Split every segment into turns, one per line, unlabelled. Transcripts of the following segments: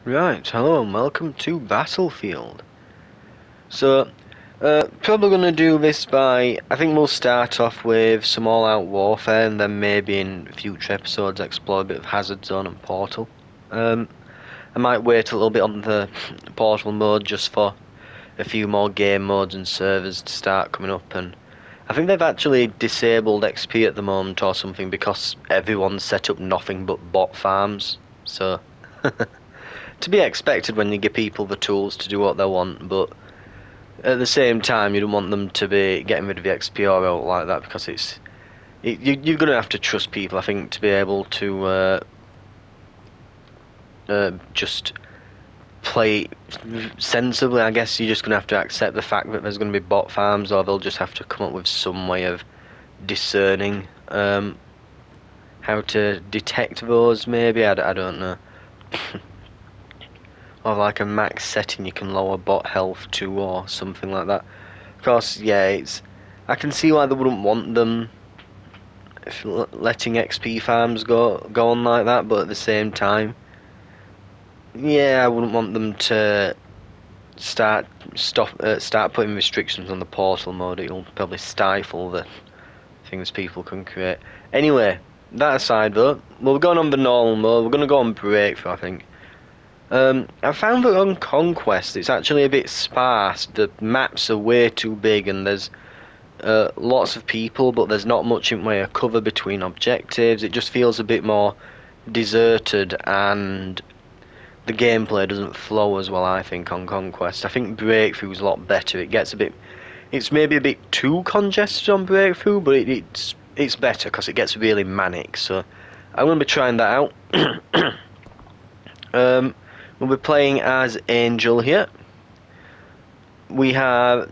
Right, hello and welcome to Battlefield. So, probably going to do this I think we'll start off with some all-out warfare and then maybe in future episodes explore a bit of Hazard Zone and Portal. I might wait a little bit on the Portal mode just for a few more game modes and servers to start coming up, and I think they've actually disabled XP at the moment or something because everyone's set up nothing but bot farms, so... To be expected when you give people the tools to do what they want, but at the same time you don't want them to be getting rid of the XP or out like that, because you're going to have to trust people, I think, to be able to just play sensibly. I guess you're just going to have to accept the fact that there's going to be bot farms, or they'll just have to come up with some way of discerning how to detect those, maybe. I don't know. Or like a max setting you can lower bot health to, or something like that. Of course, yeah, I can see why they wouldn't want them letting XP farms go on like that, but at the same time, yeah, I wouldn't want them to start putting restrictions on the Portal mode. It'll probably stifle the things people can create. Anyway, that aside though, we're going on the normal mode. We're going to go on Breakthrough, I think. I found that on Conquest it's actually a bit sparse. The maps are way too big and there's lots of people, but there's not much in way of cover between objectives. It just feels a bit more deserted, and the gameplay doesn't flow as well, I think, on Conquest. I think Breakthrough's a lot better. It's maybe a bit too congested on Breakthrough, but it's better because it gets really manic. So I'm going to be trying that out. We'll be playing as Angel here. We have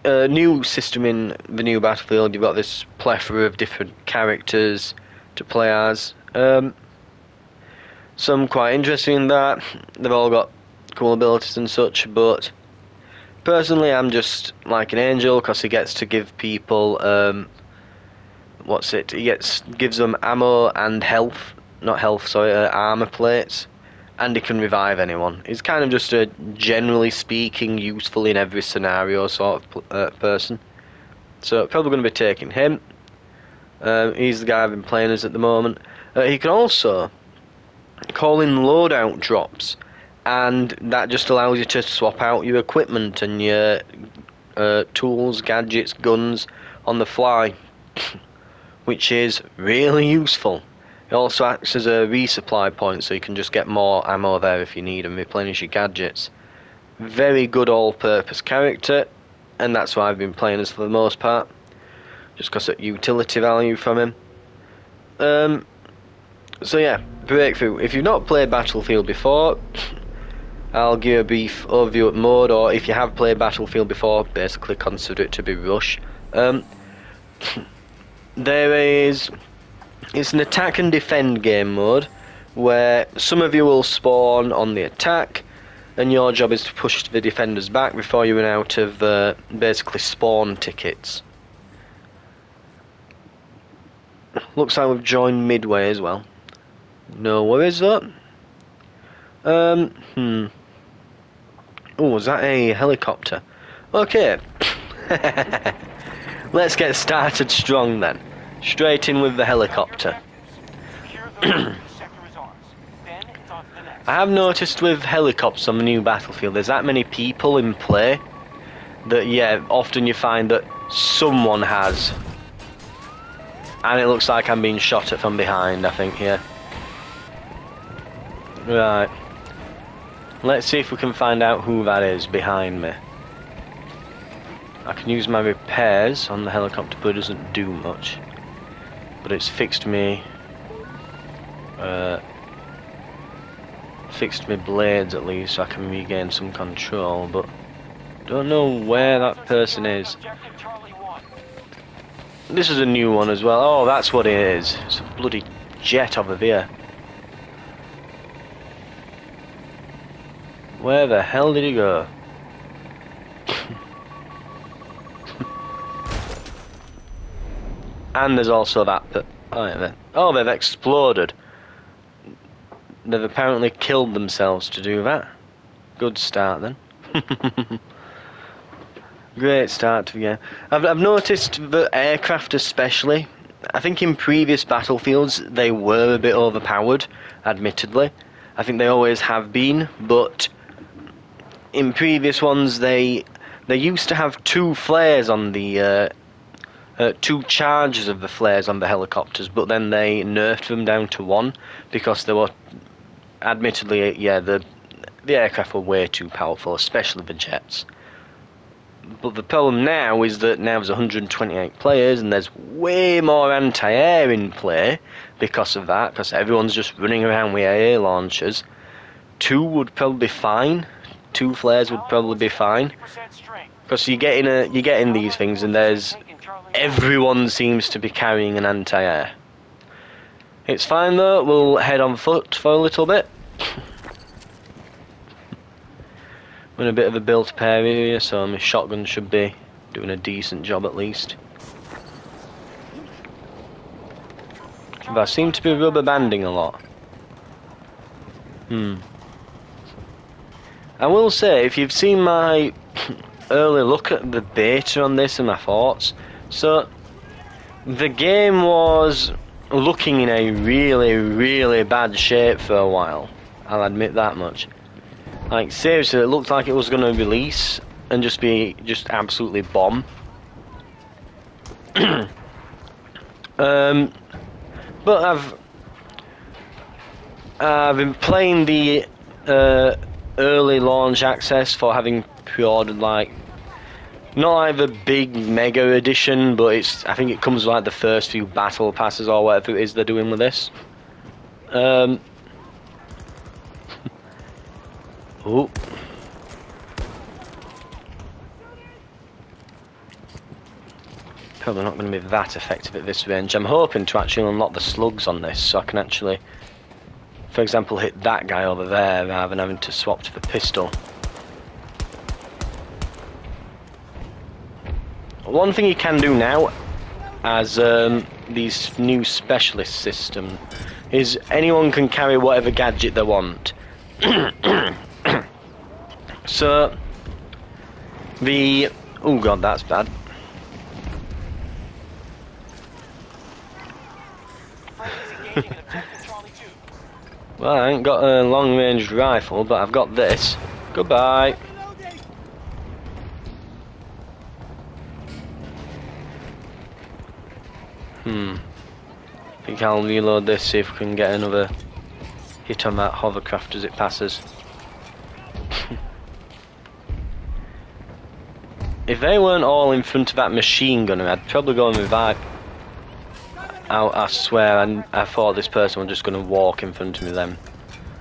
a new system in the new Battlefield. You've got this plethora of different characters to play as. Some quite interesting in that. They've all got cool abilities and such, but personally I'm just like an Angel because he gets to give people gives them ammo and health, not health, sorry, armor plates. And he can revive anyone. He's kind of just a, generally speaking, useful in every scenario sort of person. So probably going to be taking him. He's the guy I've been playing as at the moment. He can also call in loadout drops, and that just allows you to swap out your equipment and your tools, gadgets, guns on the fly, which is really useful. It also acts as a resupply point, so you can just get more ammo there if you need and replenish your gadgets. Very good all-purpose character, and that's why I've been playing as for the most part, just because of utility value from him. So yeah, Breakthrough. If you've not played Battlefield before, I'll give you a brief overview at mode, or if you have played Battlefield before, basically consider it to be Rush. It's an attack and defend game mode, where some of you will spawn on the attack, and your job is to push the defenders back before you run out of basically spawn tickets. Looks like we've joined midway as well. No worries though. Oh, was that a helicopter? Okay. Let's get started strong then. Straight in with the helicopter. I have noticed with helicopters on the new Battlefield, there's that many people in play that, yeah, often you find that someone has. And it looks like I'm being shot at from behind, I think, here. Right. Let's see if we can find out who that is behind me. I can use my repairs on the helicopter, but it doesn't do much. But it's fixed me blades at least, so I can regain some control, but don't know where that person is. This is a new one as well. Oh, that's what it is. It's a bloody jet over there. Where the hell did he go? And there's also that. Oh, they've exploded. they've apparently killed themselves to do that. Good start then. Great start to the game. I've noticed that aircraft especially, I think in previous battlefields they were a bit overpowered, admittedly. I think they always have been, but in previous ones they used to have two flares on the two charges of the flares on the helicopters, but then they nerfed them down to one because they were, admittedly, yeah, the aircraft were way too powerful, especially the jets. But the problem now is that now there's 128 players and there's way more anti-air in play because of that, because everyone's just running around with air launchers. Two would probably be fine. Two flares would probably be fine. Because you get in these things and everyone seems to be carrying an anti-air. It's fine though, we'll head on foot for a little bit. I'm in a bit of a built-up area, so my shotgun should be doing a decent job at least. But I seem to be rubber banding a lot. I will say, if you've seen my early look at the beta on this and my thoughts, so the game was looking in a really, really bad shape for a while. I'll admit that much. Like, seriously, it looked like it was going to release and just absolutely bomb. But I've been playing the early launch access for having pre-ordered, like, not like the big mega edition, but I think it comes with like the first few battle passes or whatever it is they're doing with this. Oh. Probably not going to be that effective at this range. I'm hoping to actually unlock the slugs on this so I can actually, for example, hit that guy over there rather than having to swap to the pistol. One thing you can do now, as these new specialist system, is anyone can carry whatever gadget they want. So, oh god, that's bad. Well, I ain't got a long-range rifle, but I've got this. Goodbye. I think I'll reload this, see if we can get another hit on that hovercraft as it passes. If they weren't all in front of that machine gunner, I'd probably go and revive. I swear, I thought this person was just going to walk in front of me then.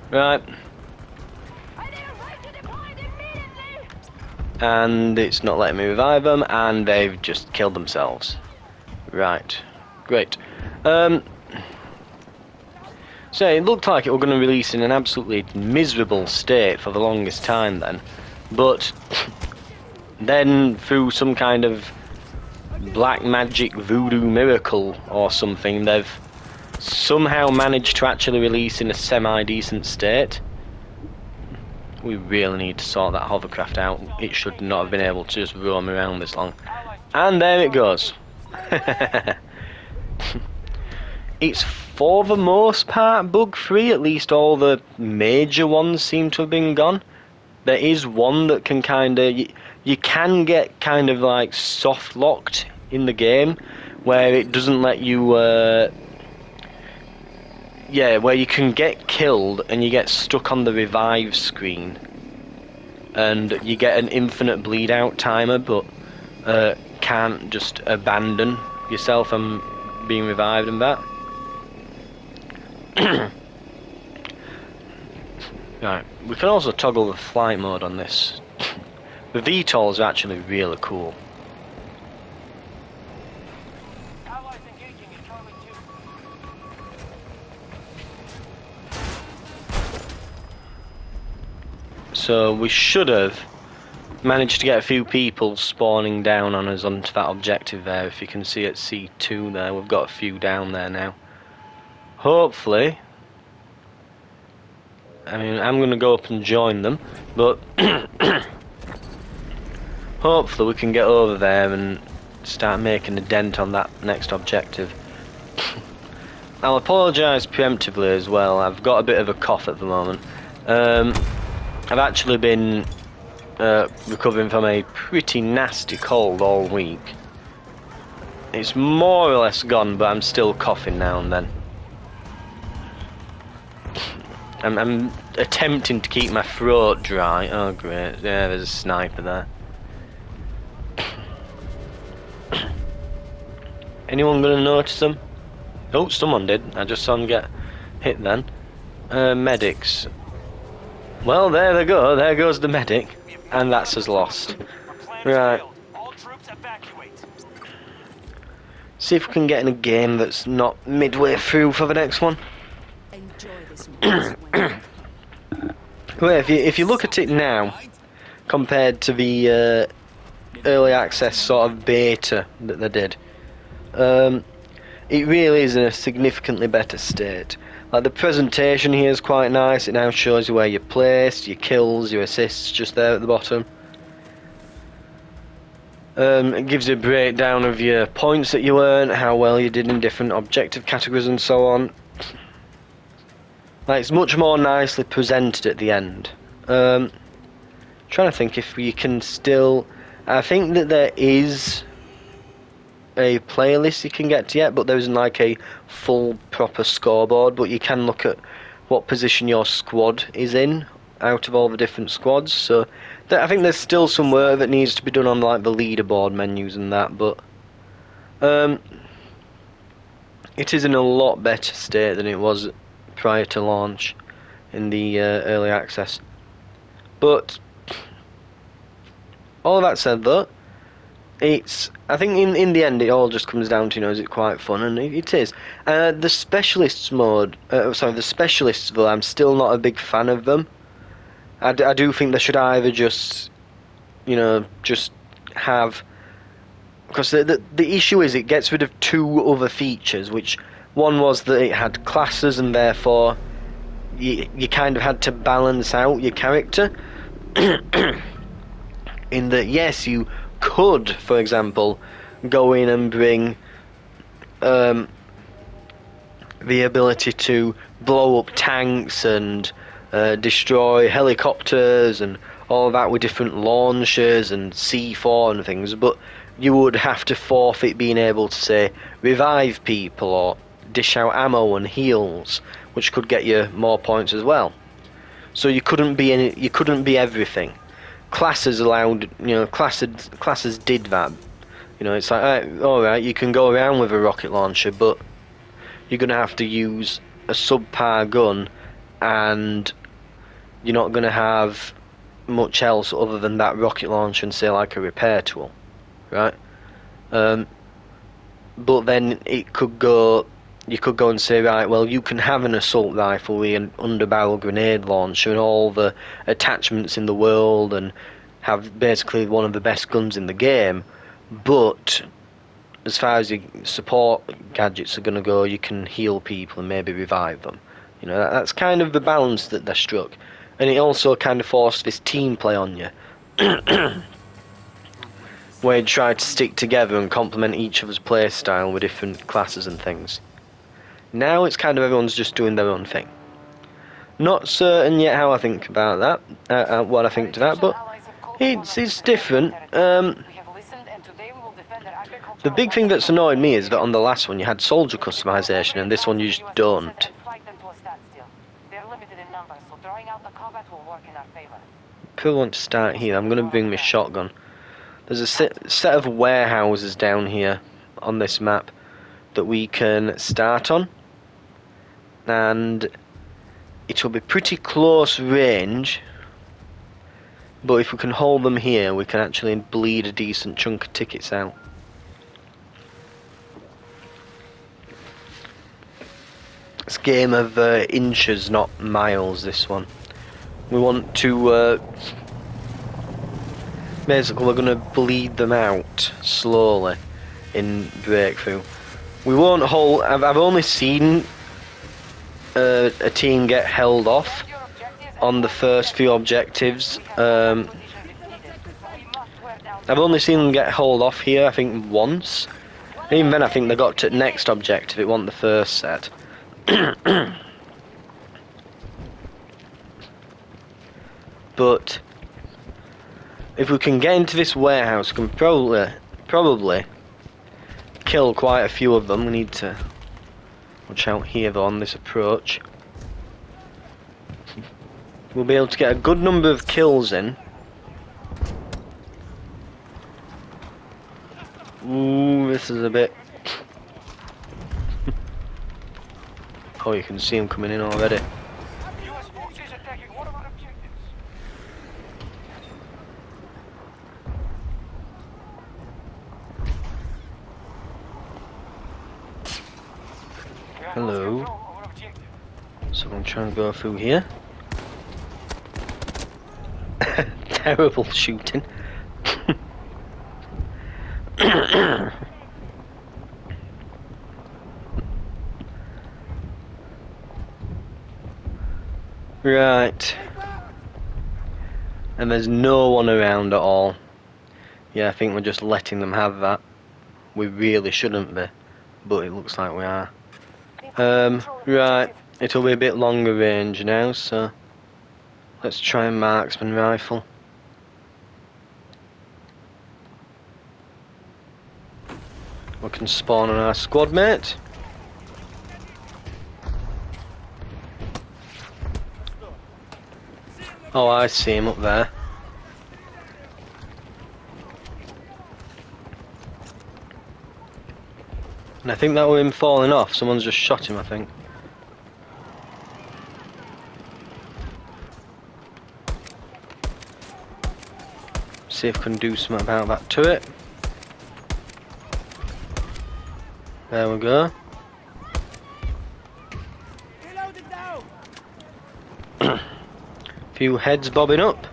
Right. And it's not letting me revive them, and they've just killed themselves. Right. Great. So it looked like it were going to release in an absolutely miserable state for the longest time then. But then through some kind of black magic voodoo miracle or something, they've somehow managed to actually release in a semi-decent state. We really need to sort that hovercraft out. It should not have been able to just roam around this long. And there it goes. It's for the most part bug-free, at least all the major ones seem to have been gone. There is one that can kind of... You can get kind of like soft-locked in the game, where it doesn't let you... yeah, where you can get killed and you get stuck on the revive screen. And you get an infinite bleed-out timer, but can't just abandon yourself and being revived and that. Right, we can also toggle the flight mode on this. The VTOLs are actually really cool. So we should have managed to get a few people spawning down on us onto that objective there. If you can see at C2 there, we've got a few down there now. Hopefully I mean, I'm going to go up and join them, but hopefully we can get over there and start making a dent on that next objective. I'll apologise preemptively as well. I've got a bit of a cough at the moment. I've actually been recovering from a pretty nasty cold all week. It's more or less gone, but I'm still coughing now and then. I'm attempting to keep my throat dry. Oh great, yeah, there's a sniper there. Anyone gonna notice them? Oh, someone did. I just saw them get hit then. Medics. Well, there they go. There goes the medic. And that's us lost. Right. See if we can get in a game that's not midway through for the next one. Well, if you look at it now, compared to the early access sort of beta that they did, it really is in a significantly better state. Like, the presentation here is quite nice. It now shows you where you're placed, your kills, your assists, just there at the bottom. It gives you a breakdown of your points that you earned, how well you did in different objective categories and so on. Like, it's much more nicely presented at the end. Trying to think if you can still... I think that there is a playlist you can get to yet, but there isn't like a full proper scoreboard, but you can look at what position your squad is in out of all the different squads. So I think there's still some work that needs to be done on like the leaderboard menus and that, but it is in a lot better state than it was prior to launch in the early access. But all of that said though, I think in the end it all just comes down to, you know, is it quite fun? And it is. The specialists mode, the specialists though, I'm still not a big fan of them. I do think they should either just, you know, just have, because the issue is it gets rid of two other features, which one was that it had classes and therefore you kind of had to balance out your character. In that, yes, you could, for example, go in and bring the ability to blow up tanks and destroy helicopters and all that with different launchers and C4 and things, but you would have to forfeit being able to, say, revive people or dish out ammo and heals, which could get you more points as well. So you couldn't be everything. Classes allowed, you know, classes did that. You know, it's like, alright, you can go around with a rocket launcher, but you're going to have to use a subpar gun, and you're not going to have much else other than that rocket launcher and, say, like a repair tool, right? But then it could go, you could go and say, right, well, you can have an assault rifle with an underbarrel grenade launcher and all the attachments in the world and have basically one of the best guns in the game, but as far as your support gadgets are going to go, you can heal people and maybe revive them. You know, that's kind of the balance that they struck. And it also kind of forced this team play on you, where you try to stick together and complement each other's play style with different classes and things. Now it's kind of everyone's just doing their own thing. Not certain yet how I think about that, what I think to that, but it's different. The big thing that's annoyed me is that on the last one you had soldier customization, and this one you just don't. Probably want to start here. I'm going to bring my shotgun. There's a set of warehouses down here on this map that we can start on, and it will be pretty close range, but if we can hold them here we can actually bleed a decent chunk of tickets out. It's a game of inches, not miles, this one. We want to basically we're going to bleed them out slowly in Breakthrough. We won't hold. I've only seen a team get held off on the first few objectives. I've only seen them get hauled off here, I think, once. Even then, I think they got to the next objective. It wasn't the first set. But if we can get into this warehouse, we can probably kill quite a few of them. We need to watch out here though on this approach. We'll be able to get a good number of kills in. Ooh, this is a bit... Oh, you can see them coming in already. Hello. So I'm trying to go through here. Terrible shooting. Right. And there's no one around at all. Yeah, I think we're just letting them have that. We really shouldn't be, but it looks like we are. Right, it'll be a bit longer range now, so let's try a marksman rifle. We can spawn on our squad mate. Oh, I see him up there. And I think that was him falling off. Someone's just shot him, I think. See if we can do something about that turret. There we go. Few heads bobbing up.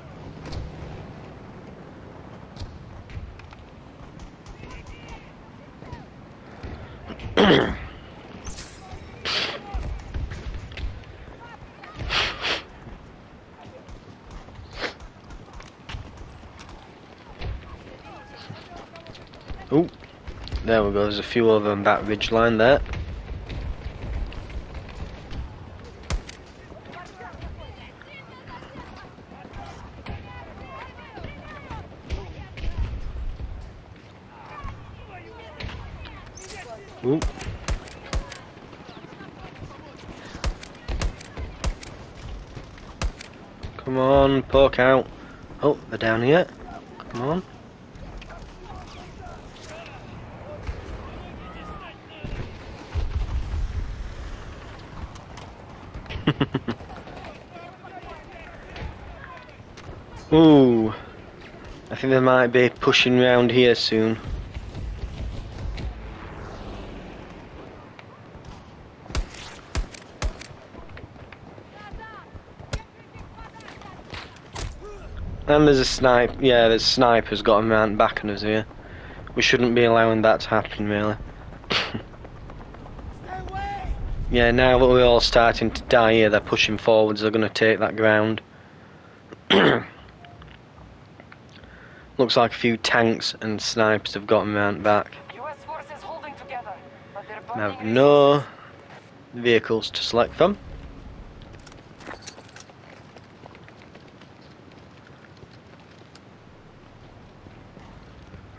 Oh, there we go, there's a few of them that ridge line there. Ooh. Come on, poke out. Oh, they're down here. Come on. Ooh, I think they might be pushing round here soon. And there's a snipe. Yeah, there's snipers got him around back on us here. We shouldn't be allowing that to happen, really. Yeah, now that we're all starting to die here, they're pushing forwards. They're going to take that ground. Looks like a few tanks and snipers have got him around back. We have no vehicles to select from.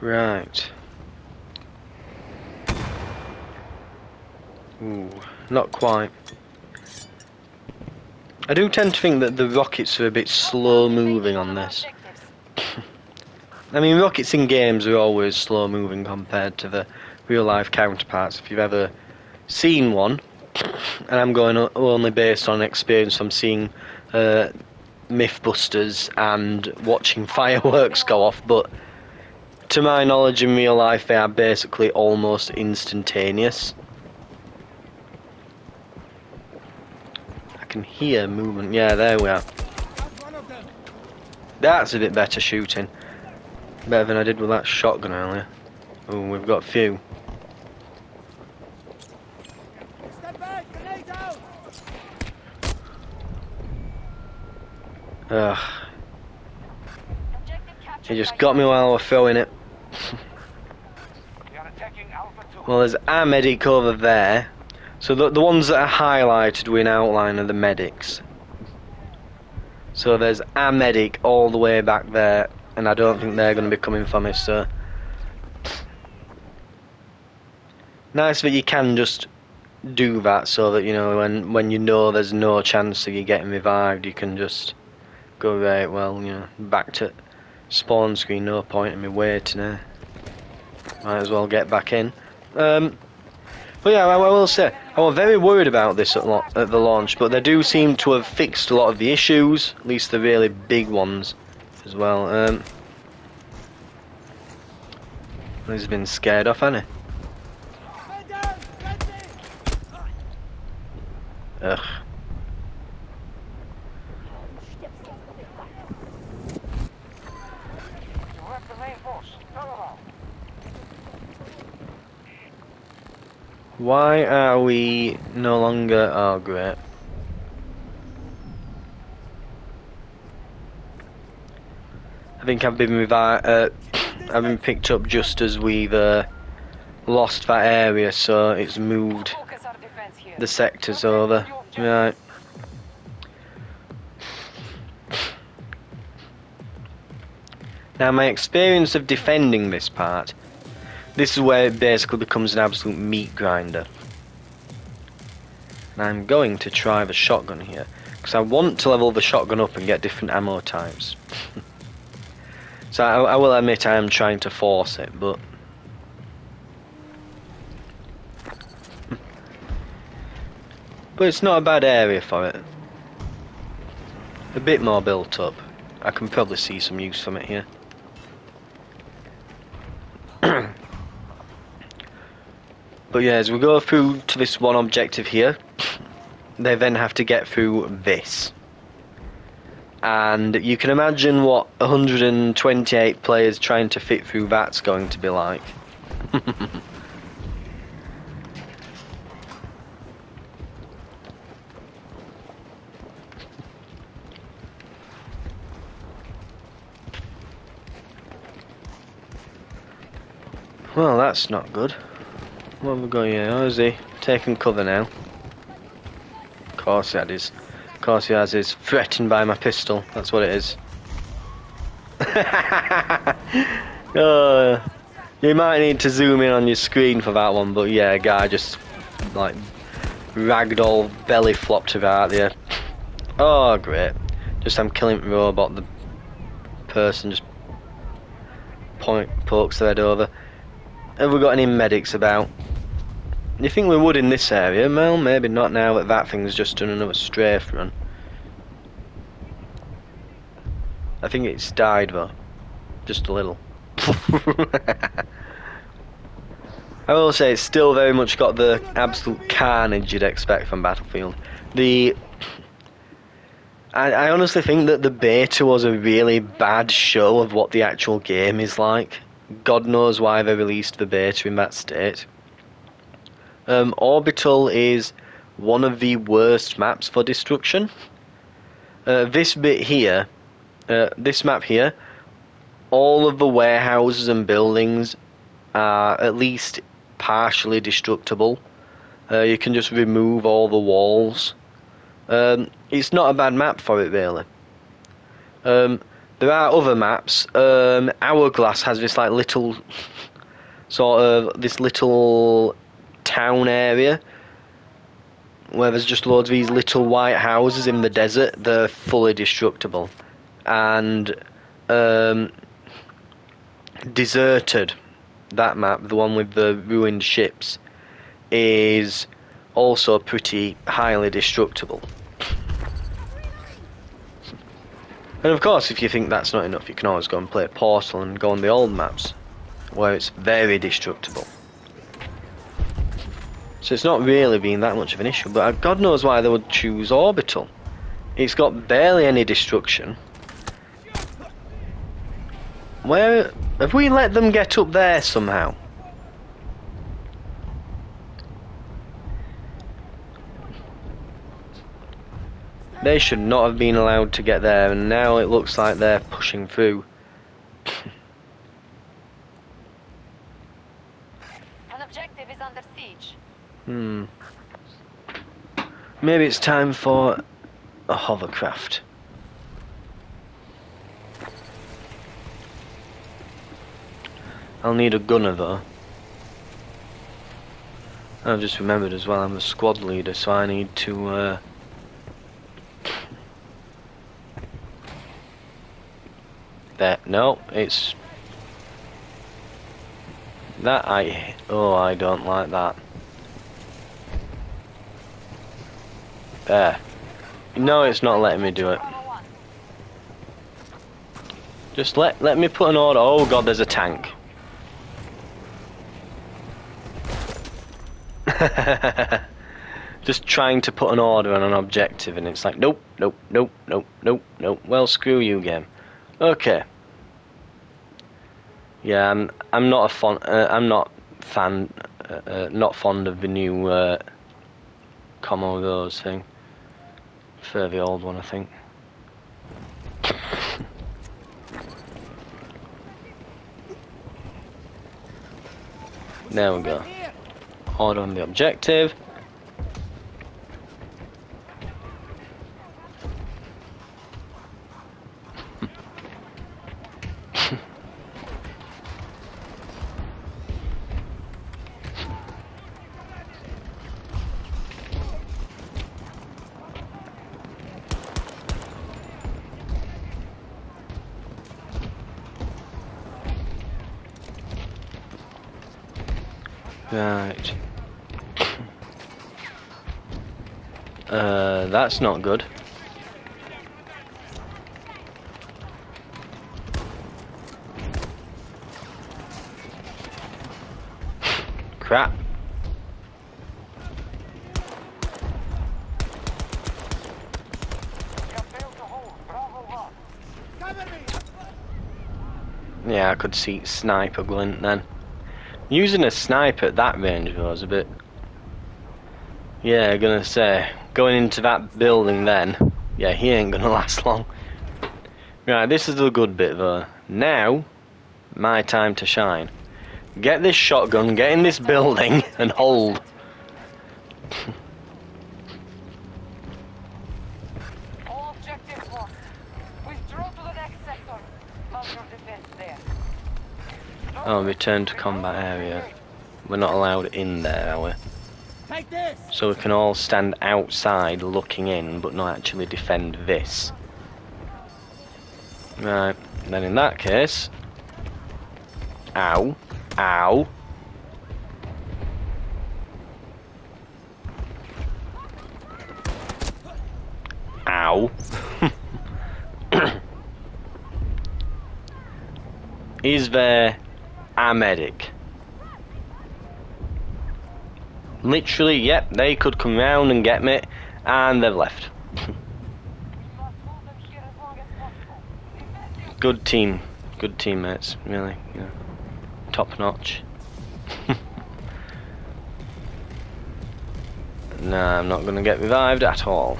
Right. Ooh, not quite. I do tend to think that the rockets are a bit slow moving on this. I mean, rockets in games are always slow moving compared to the real life counterparts. If you've ever seen one, and I'm going only based on experience from seeing Mythbusters and watching fireworks go off, but to my knowledge in real life they are basically almost instantaneous. I can hear movement. Yeah, there we are. That's a bit better shooting. Better than I did with that shotgun earlier. Oh, we've got a few. Ugh. He just got me while I was throwing it. Well, there's our medic over there. So the ones that are highlighted with an outline are the medics. So there's our medic all the way back there, and I don't think they're going to be coming for me, so... Nice that you can just do that, so that, you know, when you know there's no chance of you getting revived, you can just go, right, well, you know, back to spawn screen, no point in me waiting there. Might as well get back in. But yeah, I will say, I was very worried about this at the launch, but they do seem to have fixed a lot of the issues, at least the really big ones as well. He's been scared off, hasn't he? Ugh. Why are we no longer... Oh, great. I think I've been I've been picked up just as we've lost that area, so it's moved the sectors over. Right. Now, my experience of defending this part, this is where it basically becomes an absolute meat grinder. And I'm going to try the shotgun here, because I want to level the shotgun up and get different ammo types. So I will admit I am trying to force it, but... But it's not a bad area for it. A bit more built up. I can probably see some use from it here. But yeah, as we go through to this one objective here, they then have to get through this. And you can imagine what 128 players trying to fit through that's going to be like. Well, that's not good. What have we got here? Oh, is he taking cover now? Of course he has. Of course he has. He's threatened by my pistol. That's what it is. You might need to zoom in on your screen for that one, but yeah, a guy just like ragdoll belly flopped about there. Oh, great. Just I'm killing the robot. The person just pokes their head over. Have we got any medics about? You think we would in this area? Well, maybe not now that that thing's just done another strafe run. I think it's died though. Just a little. I will say it's still very much got the absolute carnage you'd expect from Battlefield. I honestly think that the beta was a really bad show of what the actual game is like. God knows why they released the beta in that state. Orbital is one of the worst maps for destruction. This bit here, this map here, all of the warehouses and buildings are at least partially destructible. You can just remove all the walls. It's not a bad map for it, really. There are other maps. Hourglass has this like little sort of this little town area where there's just loads of these little white houses in the desert. They're fully destructible. And Deserted, that map, the one with the ruined ships, is also pretty highly destructible. And of course, if you think that's not enough, you can always go and play Portal and go on the old maps, where it's very destructible. So it's not really been that much of an issue, but God knows why they would choose Orbital. It's got barely any destruction. Where have we let them get up there somehow? They should not have been allowed to get there, and now it looks like they're pushing through.
An objective is under siege.
Maybe it's time for a hovercraft. I'll need a gunner though. I've just remembered as well, I'm a squad leader, so I need to there. No, it's that I don't like that. There. No, it's not letting me do it. Just let me put an order. Oh god, there's a tank. Just trying to put an order on an objective, and it's like nope, nope, nope, nope, nope, nope. Well, screw you, game. Okay. Yeah, I'm not fond of the new Commodores thing. Prefer the old one, I think. There we go. Order on the objective. Right. That's not good. Crap. Yeah, I could see sniper glint then. Using a sniper at that range was a bit... Yeah, gonna say, going into that building then, yeah, he ain't gonna last long. Right, this is the good bit though. Now, my time to shine. Get this shotgun, get in this building, and hold.
All objectives lost. Withdraw to the next sector. Mount your defense there.
Oh, return to combat area. We're not allowed in there, are we?
Take this.
So we can all stand outside looking in, but not actually defend this. Right, then in that case... Ow. Ow. Ow. Is there a medic? Literally, yep, they could come round and get me, and they've left. Good team, good teammates, really, yeah. Top notch. Nah, I'm not gonna get revived at all.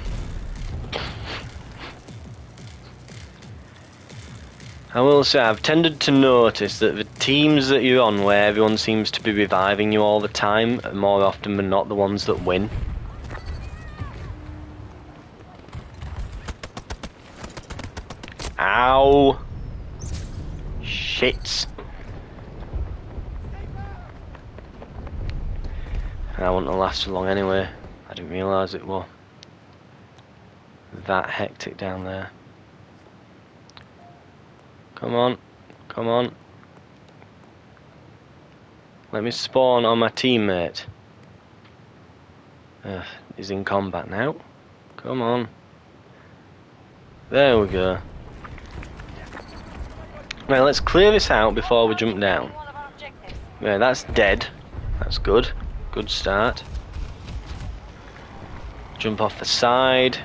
I will say, I've tended to notice that the teams that you're on where everyone seems to be reviving you all the time are more often than not the ones that win. Ow! Shit! I wouldn't have lasted long anyway. I didn't realise it was that hectic down there. Come on, come on. Let me spawn on my teammate. He's in combat now. Come on. There we go. Right, let's clear this out before we jump down. Yeah, that's dead. That's good. Good start. Jump off the side.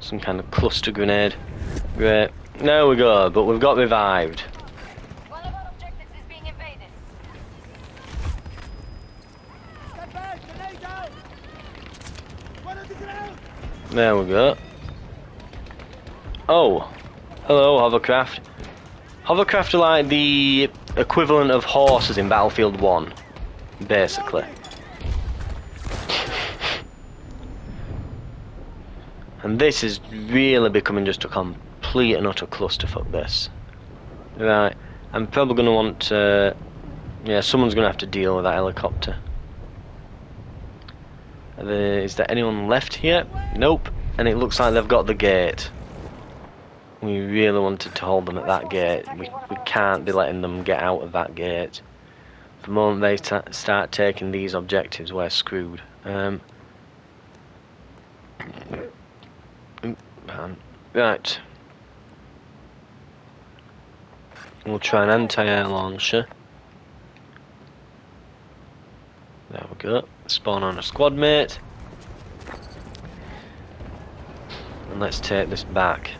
Some kind of cluster grenade. Great. There we go, but we've got revived.
One of our objectives is being invaded.
Step back, grenade out! One of the ground!
There we go. Oh, hello, hovercraft. Hovercraft are like the equivalent of horses in Battlefield 1, basically. And this is really becoming just a complete and utter clusterfuck, this. Right, I'm probably going to want to... yeah, someone's going to have to deal with that helicopter. Is there anyone left here? Nope. And it looks like they've got the gate. We really wanted to hold them at that gate. We can't be letting them get out of that gate. The moment they start taking these objectives, we're screwed. Right. We'll try an anti-air launcher. There we go. Spawn on a squad mate. And let's take this back.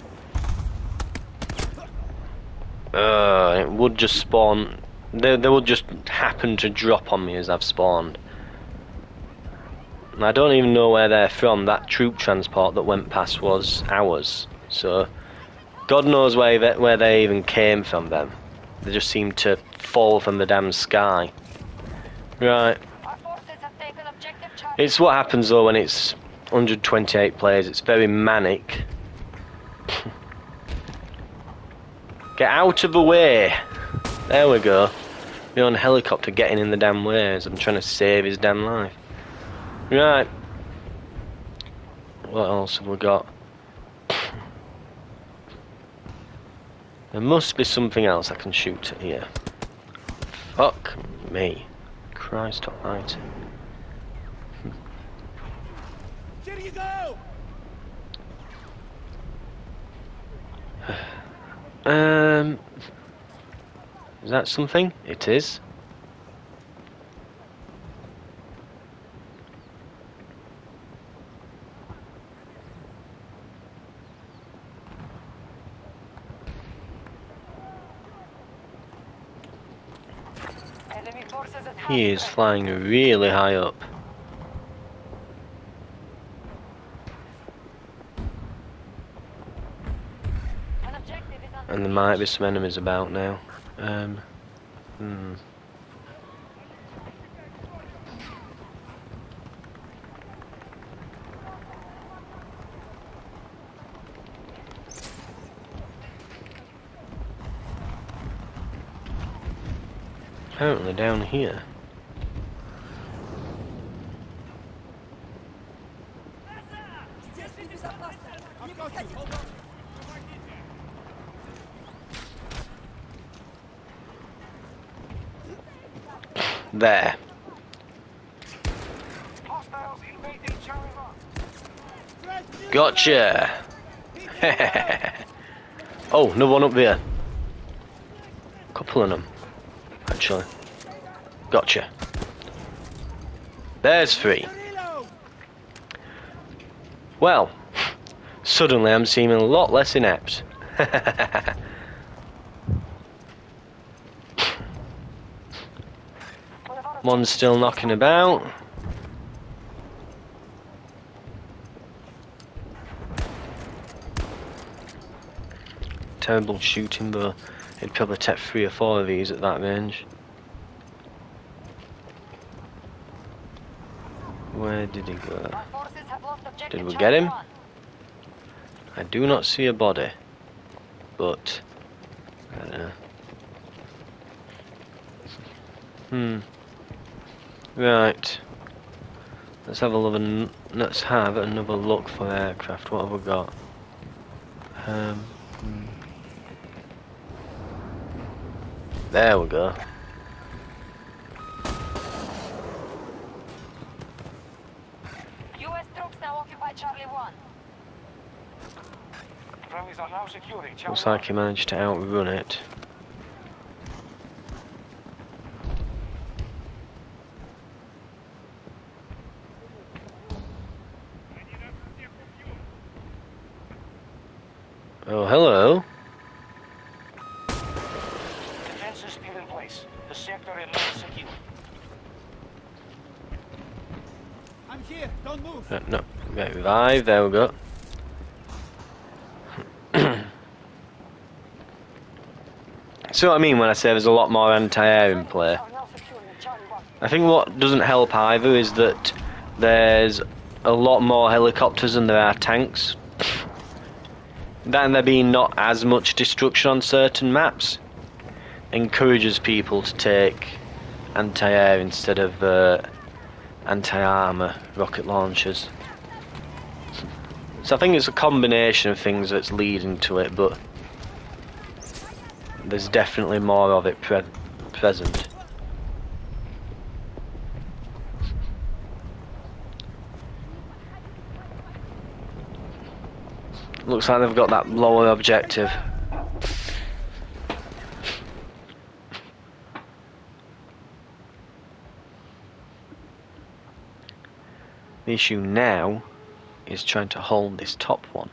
It would just spawn. They would just happen to drop on me as I've spawned. And I don't even know where they're from. That troop transport that went past was ours. So, God knows where they even came from then. They just seemed to fall from the damn sky. Right.
Our forces have taken objective charge.
It's what happens though when it's 128 players. It's very manic. Get out of the way! There we go. We're on a helicopter getting in the damn way as I'm trying to save his damn life. Right. What else have we got? There must be something else I can shoot at here. Fuck me. Christ almighty.
Here you go!
Is that something? It is.
Enemy forces at
He is flying really high up.
An objective is under
And there might be some enemies about now. Apparently down here. There.
Hostiles invading Charlie 1.
Gotcha! Oh, another one up there. Couple of them, actually. Gotcha. There's 3. Well, suddenly I'm seeming a lot less inept. One's still knocking about. Terrible shooting, but it'd probably take 3 or 4 of these at that range. Where did he go?
Our forces have lost objective
Did we
Charlie
get him?
1.
I do not see a body, but I don't know. Right. Let's have another look for aircraft. What have we got? There we go.
US troops now occupy Charlie 1.
Friendlies are now securing Charlie
Looks like he managed to outrun it.
is still in place. The sector remains secure.
I'm here. Don't move.
No, get revived. There we go. So what I mean when I say there's a lot more anti-air in play.
Are now securing Charlie 1.
I think what doesn't help either is that there's a lot more helicopters than there are tanks. That and there being not as much destruction on certain maps encourages people to take anti-air instead of anti-armor rocket launchers. So I think it's a combination of things that's leading to it, but there's definitely more of it present. Looks like they've got that lower objective. The issue now is trying to hold this top one.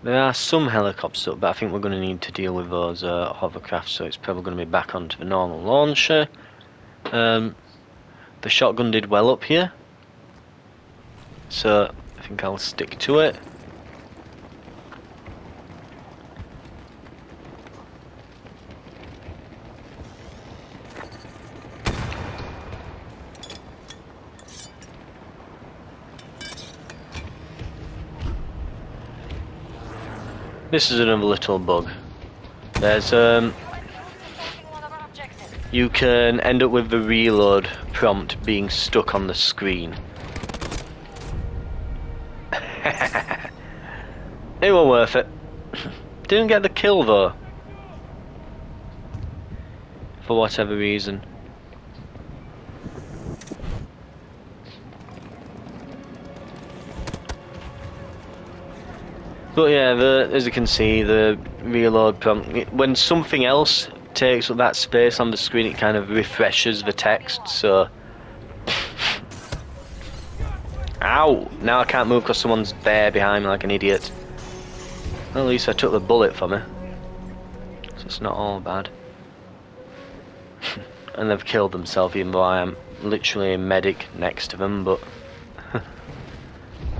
There are some helicopters up, but I think we're going to need to deal with those hovercrafts, so it's probably going to be back onto the normal launcher. The shotgun did well up here, so I think I'll stick to it. This is another little bug. There's you can end up with the reload prompt being stuck on the screen. It was worth it. Didn't get the kill though, for whatever reason. But yeah, as you can see, the reload prompt, when something else takes up that space on the screen, it kind of refreshes the text, so... Ow! Now I can't move because someone's there behind me like an idiot. Well, at least I took the bullet from her, so it's not all bad. And they've killed themselves even though I am literally a medic next to them, but...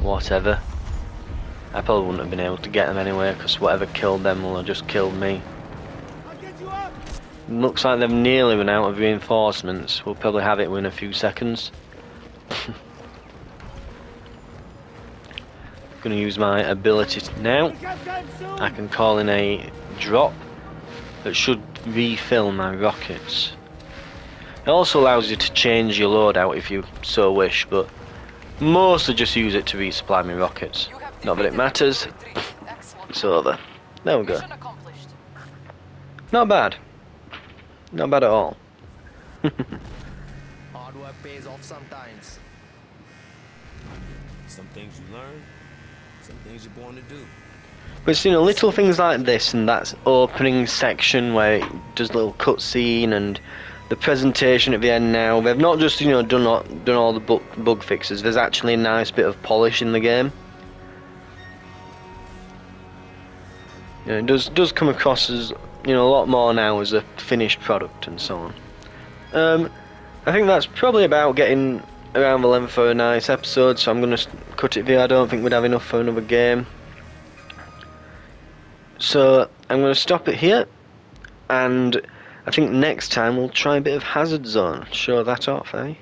whatever. I probably wouldn't have been able to get them anyway, because whatever killed them will have just killed me.
I'll get you up.
Looks like they've nearly run out of reinforcements. We'll probably have it within a few seconds. Gonna use my ability now.
We have time soon.
I can call in a drop that should refill my rockets. It also allows you to change your loadout if you so wish, but mostly just use it to resupply my rockets. Not that it matters. It's over. There we go. Not bad. Not bad at all.
Hard work pays off sometimes.
Some things you learn, some things you're born to do.
But it's, you know, little things like this and that opening section where it does a little cutscene and the presentation at the end now. They've not just, you know, done all the bug fixes. There's actually a nice bit of polish in the game. You know, it does come across as, you know, a lot more now as a finished product and so on. I think that's probably about getting around the length for a nice episode, so I'm going to cut it there. I don't think we'd have enough for another game. So I'm going to stop it here, and I think next time we'll try a bit of Hazard Zone. Show that off, eh?